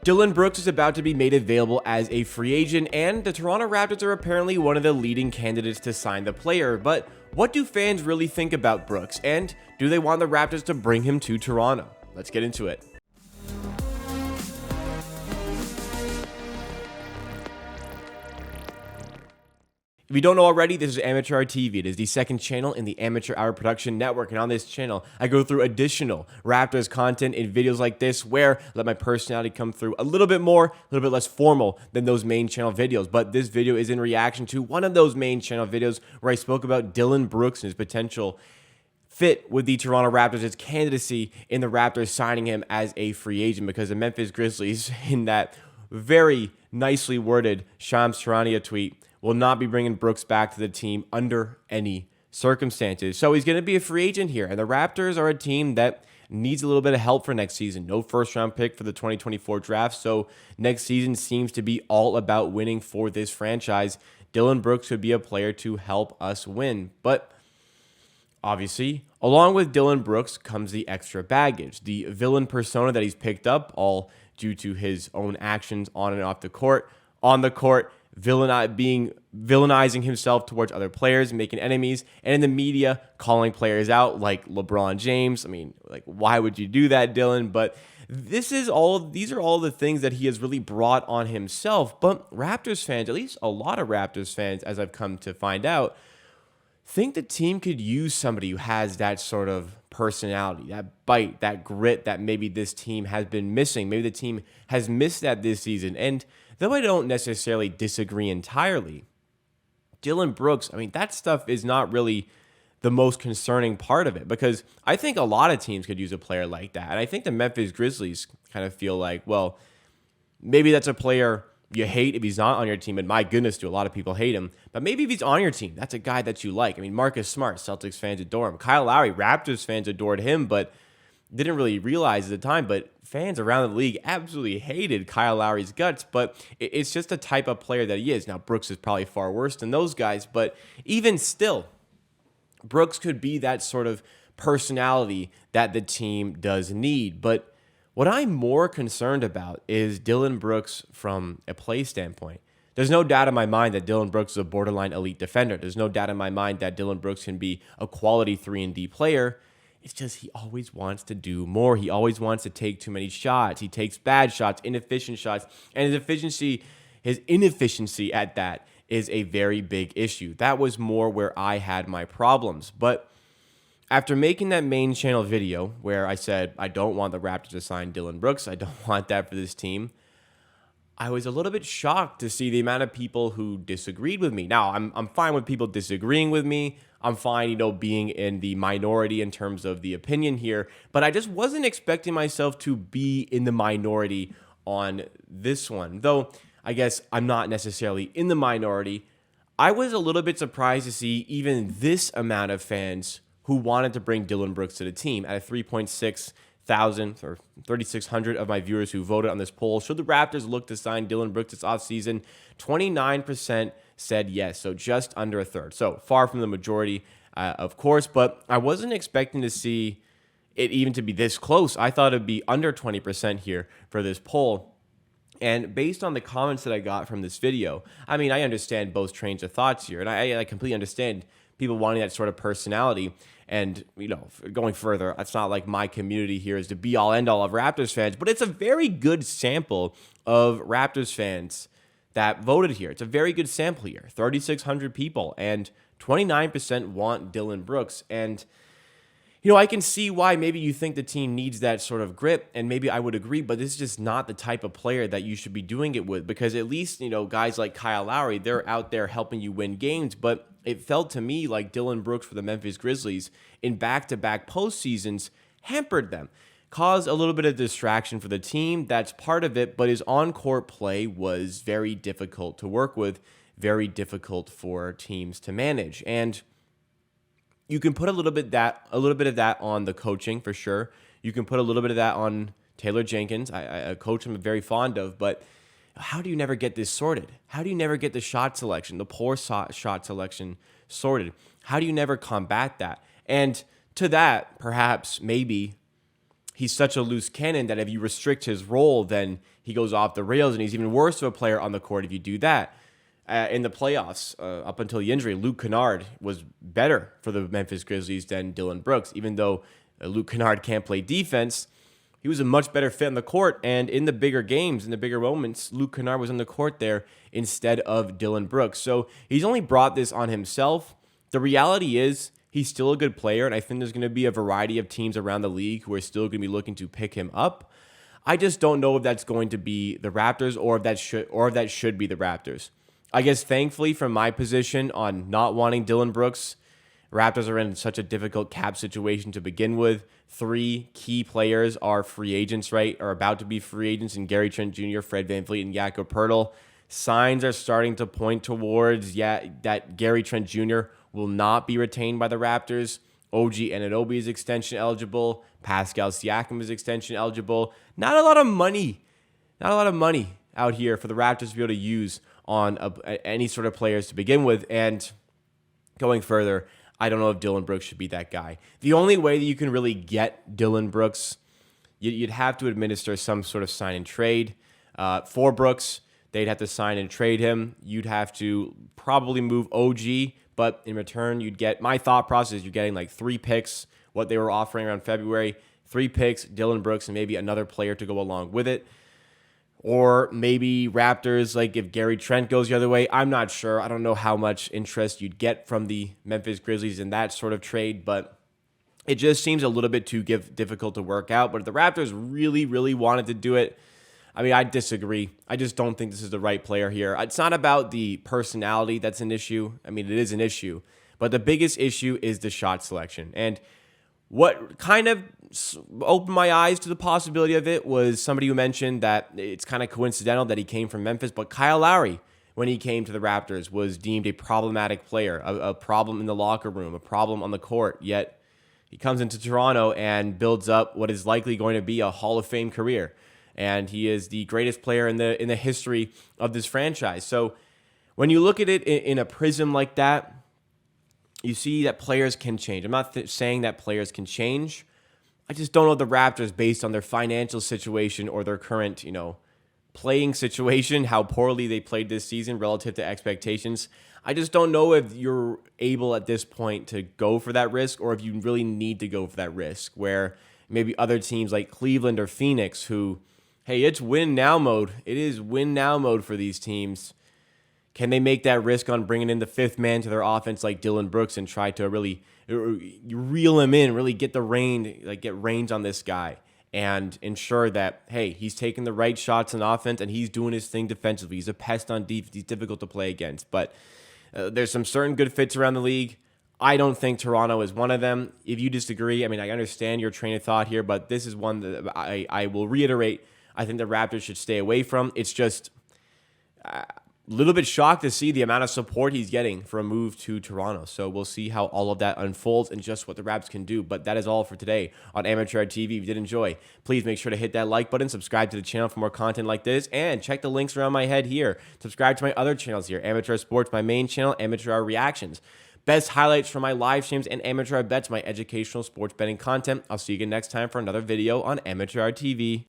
Dillon Brooks is about to be made available as a free agent, and the Toronto Raptors are apparently one of the leading candidates to sign the player. But what do fans really think about Brooks, and do they want the Raptors to bring him to Toronto? Let's get into it. If you don't know already, this is Amateur Hour TV. It is the second channel in the Amateur Hour Production Network, and on this channel, I go through additional Raptors content in videos like this, where I let my personality come through a little bit more, a little bit less formal than those main channel videos. But this video is in reaction to one of those main channel videos where I spoke about Dillon Brooks and his potential fit with the Toronto Raptors, his candidacy in the Raptors signing him as a free agent, because the Memphis Grizzlies, in that very nicely worded Shams Charania tweet, will not be bringing Brooks back to the team under any circumstances. So he's going to be a free agent here. And the Raptors are a team that needs a little bit of help for next season. No first-round pick for the 2024 draft. So next season seems to be all about winning for this franchise. Dillon Brooks could be a player to help us win. But obviously, along with Dillon Brooks comes the extra baggage, the villain persona that he's picked up, all due to his own actions on and off the court. On the court, villainizing himself towards other players, making enemies, and in the media, calling players out like LeBron James. I mean, like, why would you do that, Dillon? But these are all the things that he has really brought on himself. But Raptors fans, at least a lot of Raptors fans, as I've come to find out, think the team could use somebody who has that sort of personality, that bite, that grit that maybe this team has been missing. Maybe the team has missed that this season. And though I don't necessarily disagree entirely, Dillon Brooks, I mean, that stuff is not really the most concerning part of it, because I think a lot of teams could use a player like that. And I think the Memphis Grizzlies kind of feel like, well, maybe that's a player you hate if he's not on your team, and my goodness, do a lot of people hate him. But maybe if he's on your team, that's a guy that you like. I mean, Marcus Smart, Celtics fans adore him. Kyle Lowry, Raptors fans adored him, but didn't really realize at the time. But fans around the league absolutely hated Kyle Lowry's guts. But it's just the type of player that he is. Now, Brooks is probably far worse than those guys, but even still, Brooks could be that sort of personality that the team does need. But what I'm more concerned about is Dillon Brooks from a play standpoint. There's no doubt in my mind that Dillon Brooks is a borderline elite defender. There's no doubt in my mind that Dillon Brooks can be a quality 3-and-D player. It's just he always wants to do more. He always wants to take too many shots. He takes bad shots, inefficient shots, and his inefficiency at that is a very big issue. That was more where I had my problems. But after making that main channel video where I said I don't want the Raptors to sign Dillon Brooks, I don't want that for this team, I was a little bit shocked to see the amount of people who disagreed with me. Now, I'm fine with people disagreeing with me. I'm fine, being in the minority in terms of the opinion here, but I just wasn't expecting myself to be in the minority on this one. Though I guess I'm not necessarily in the minority, I was a little bit surprised to see even this amount of fans who wanted to bring Dillon Brooks to the team. At a 3.6 thousand or 3,600 of my viewers who voted on this poll, should the Raptors look to sign Dillon Brooks this offseason? 29% said yes, so just under a third. So far from the majority, of course, but I wasn't expecting to see it even to be this close. I thought it'd be under 20% here for this poll. And based on the comments that I got from this video, I mean, I understand both trains of thoughts here, and I completely understand people wanting that sort of personality. And, going further, it's not like my community here is the be-all, end-all of Raptors fans, but it's a very good sample of Raptors fans that voted here. It's a very good sample here, 3,600 people, and 29% want Dillon Brooks. And, I can see why maybe you think the team needs that sort of grip, and maybe I would agree, but this is just not the type of player that you should be doing it with, because at least, guys like Kyle Lowry, they're out there helping you win games, but it felt to me like Dillon Brooks for the Memphis Grizzlies in back-to-back postseasons hampered them, caused a little bit of distraction for the team. That's part of it, but his on-court play was very difficult to work with, very difficult for teams to manage. And you can put a little bit of that on the coaching for sure. You can put a little bit of that on Taylor Jenkins, a coach I'm very fond of, but how do you never get this sorted? How do you never get the shot selection, the poor shot selection sorted? How do you never combat that? And to that, perhaps, maybe he's such a loose cannon that if you restrict his role, then he goes off the rails and he's even worse of a player on the court if you do that. In the playoffs, up until the injury, Luke Kennard was better for the Memphis Grizzlies than Dillon Brooks. Even though Luke Kennard can't play defense, he was a much better fit on the court. And in the bigger games, in the bigger moments, Luke Kennard was on the court there instead of Dillon Brooks. So he's only brought this on himself. The reality is he's still a good player, and I think there's going to be a variety of teams around the league who are still going to be looking to pick him up. I just don't know if that's going to be the Raptors or if that should be the Raptors. I guess thankfully from my position on not wanting Dillon Brooks, Raptors are in such a difficult cap situation to begin with. 3 key players are free agents, right? Are about to be free agents in Gary Trent Jr., Fred VanVleet, and Jakob Poeltl. Signs are starting to point towards that Gary Trent Jr. will not be retained by the Raptors. OG Anunoby is extension eligible. Pascal Siakam is extension eligible. Not a lot of money out here for the Raptors to be able to use on any sort of players to begin with. And going further, I don't know if Dillon Brooks should be that guy. The only way that you can really get Dillon Brooks, you'd have to administer some sort of sign and trade. For Brooks, they'd have to sign and trade him. You'd have to probably move OG, but in return, you'd get, my thought process, you're getting like 3 picks, what they were offering around February, 3 picks, Dillon Brooks, and maybe another player to go along with it. Or maybe Raptors, like if Gary Trent goes the other way, I'm not sure. I don't know how much interest you'd get from the Memphis Grizzlies in that sort of trade, but it just seems a little bit too difficult to work out. But if the Raptors really, really wanted to do it, I mean, I disagree. I just don't think this is the right player here. It's not about the personality that's an issue. I mean, it is an issue. But the biggest issue is the shot selection. And what kind of opened my eyes to the possibility of it was somebody who mentioned that it's kind of coincidental that he came from Memphis, but Kyle Lowry, when he came to the Raptors, was deemed a problematic player, a problem in the locker room, a problem on the court, yet he comes into Toronto and builds up what is likely going to be a Hall of Fame career. And he is the greatest player in the history of this franchise. So when you look at it in a prism like that, you see that players can change. I'm not saying that players can change. I just don't know the Raptors, based on their financial situation or their current, playing situation, how poorly they played this season relative to expectations. I just don't know if you're able at this point to go for that risk, or if you really need to go for that risk, where maybe other teams like Cleveland or Phoenix, who, hey, it's win now mode. It is win now mode for these teams. Can they make that risk on bringing in the 5th man to their offense like Dillon Brooks and try to really reel him in, really get range on this guy and ensure that, hey, he's taking the right shots on offense and he's doing his thing defensively. He's a pest on defense. He's difficult to play against. But there's some certain good fits around the league. I don't think Toronto is one of them. If you disagree, I mean, I understand your train of thought here, but this is one that I will reiterate I think the Raptors should stay away from. It's just a little bit shocked to see the amount of support he's getting for a move to Toronto. So we'll see how all of that unfolds and just what the Raps can do. But that is all for today on Amateur TV. If you did enjoy, please make sure to hit that like button, subscribe to the channel for more content like this, and check the links around my head here. Subscribe to my other channels here, Amateur Sports, my main channel, Amateur Reactions. Best highlights from my live streams and Amateur Bets, my educational sports betting content. I'll see you again next time for another video on Amateur TV.